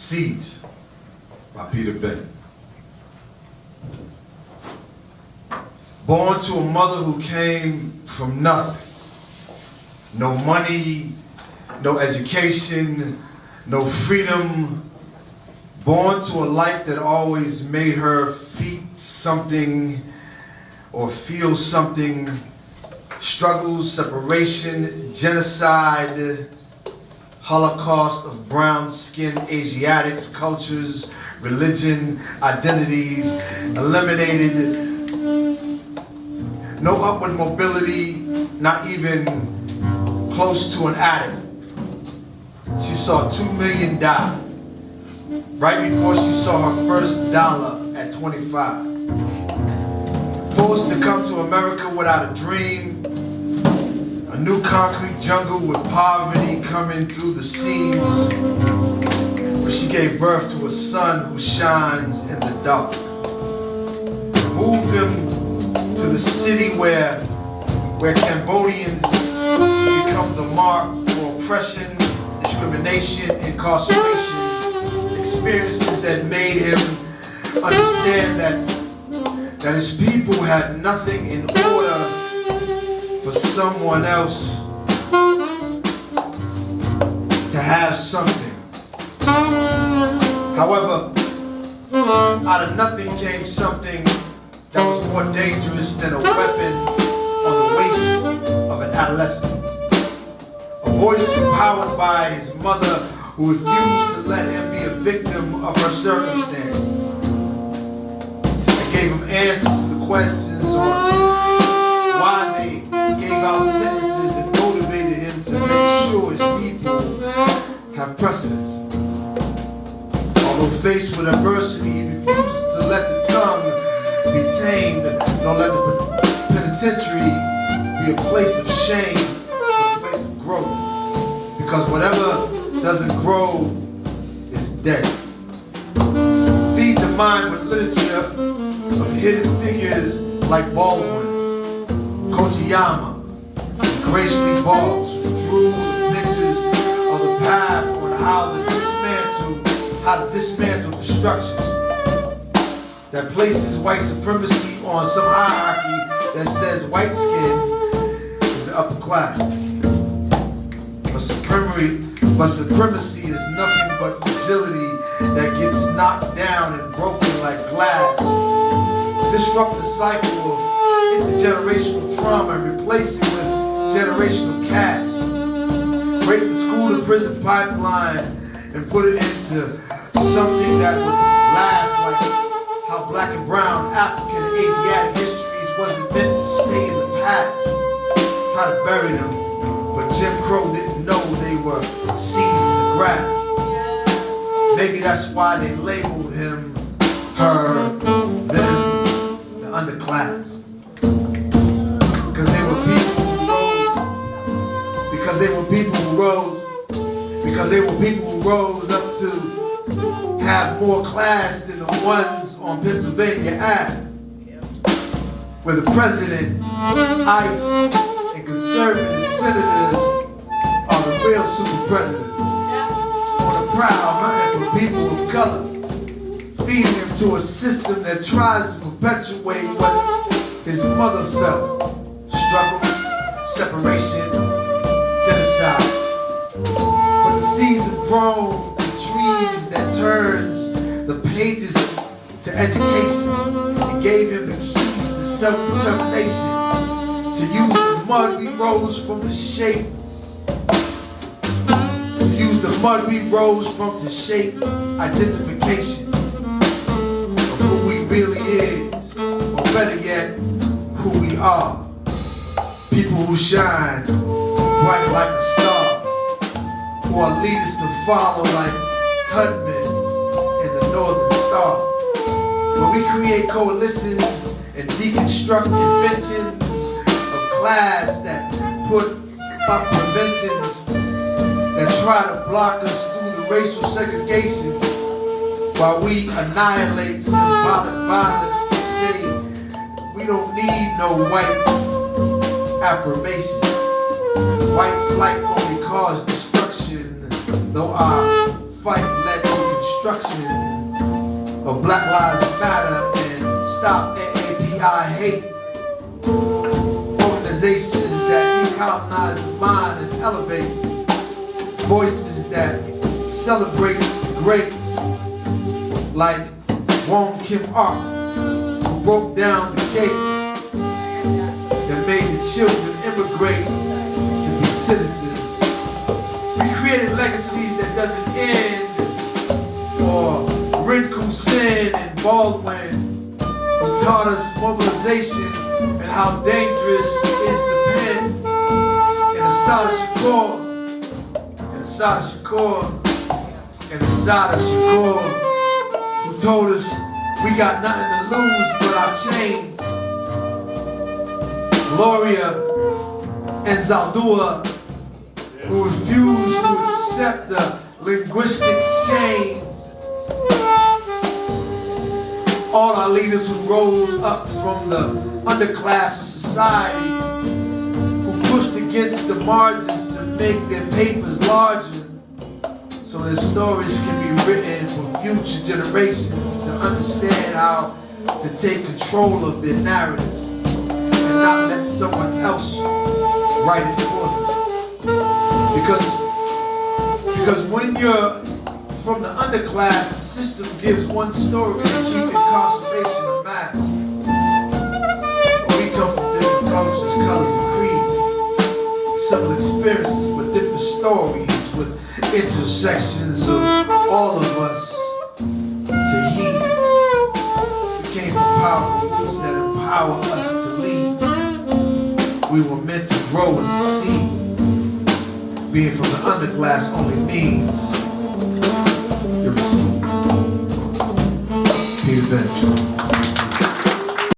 Seeds by Peter Ben. Born to a mother who came from nothing. No money, no education, no freedom. Born to a life that always made her feel something or feel something. Struggles, separation, genocide, Holocaust of brown-skinned Asiatics, cultures, religion, identities, eliminated. No upward mobility, not even close to an atom. She saw 2 million die right before she saw her first dollar at 25. Forced to come to America without a dream, a new concrete jungle with poverty coming through the seams, where she gave birth to a son who shines in the dark. Moved him to the city where Cambodians become the mark for oppression, discrimination, incarceration, experiences that made him understand that his people had nothing in order for someone else to have something. However, out of nothing came something that was more dangerous than a weapon on the waist of an adolescent. A voice empowered by his mother who refused to let him be a victim of her circumstances. It gave him answers to the questions on why they gave out sentences that motivated him to make sure his people have precedence. Although faced with adversity, he refused to let the tongue be tamed, nor let the penitentiary be a place of shame, but a place of growth. Because whatever doesn't grow is dead. Feed the mind with literature of hidden figures like Baldwin, Kochiyama, and Gracefully Balls, who drew the pictures of the path on how to dismantle the structures that places white supremacy on some hierarchy that says white skin is the upper class. But supremacy is nothing but fragility that gets knocked down and broken like glass. Disrupt the cycle of intergenerational trauma and replace it with generational cash. Break the school to prison pipeline and put it into something that would last, like how black and brown, African and Asiatic histories wasn't meant to stay in the past. Try to bury them, but Jim Crow didn't know they were seeds in the grass. Maybe that's why they labeled him, her, them, the underclass. Because they were people who rose. Because they were people who rose. Because they were people who rose up to have more class than the ones on Pennsylvania Ave, where the president, ICE, and conservative senators are the real super predators. On the prowl, hunting for people of color, feeding them to a system that tries to perpetuate what his mother felt: struggle, separation, genocide. But the seeds have grown to trees that turns the pages to education. It gave him the keys to self-determination, to use the mud we rose from the shape, to use the mud we rose from to shape identification of who we really is, or better yet, who we are. People who shine bright like a star, who are leaders to follow like Tubman and the Northern Star. Where we create coalitions and deconstruct inventions of class that put up preventions that try to block us through the racial segregation, while we annihilate symbolic violence to say we don't need no white affirmations. White flight only caused destruction, though our fight led to construction. destruction of Black Lives Matter and stop API hate. Organizations that decolonize the mind and elevate. Voices that celebrate the greats, like Wong Kim Ark, who broke down the gates that made the children immigrate to be citizens. We created legacies that doesn't end, or Rinku Sen and Baldwin, who taught us mobilization and how dangerous is the pen, and Assata Shakur, who told us we got nothing to lose but our chains. Gloria and Zaldua, who refused to accept the linguistic shame. All our leaders who rose up from the underclass of society, who pushed against the margins to make their papers larger, so their stories can be written for future generations to understand how to take control of their narratives and not let someone else write it for them. Because when you're from the underclass, the system gives one story to keep incarceration of mass. We come from different cultures, colors, and creeds, similar experiences, but different stories with intersections of all of us to heed. We came from powerful roots that empower us to lead. We were meant to grow and succeed. Being from the underclass only means you receive. Peter Ben.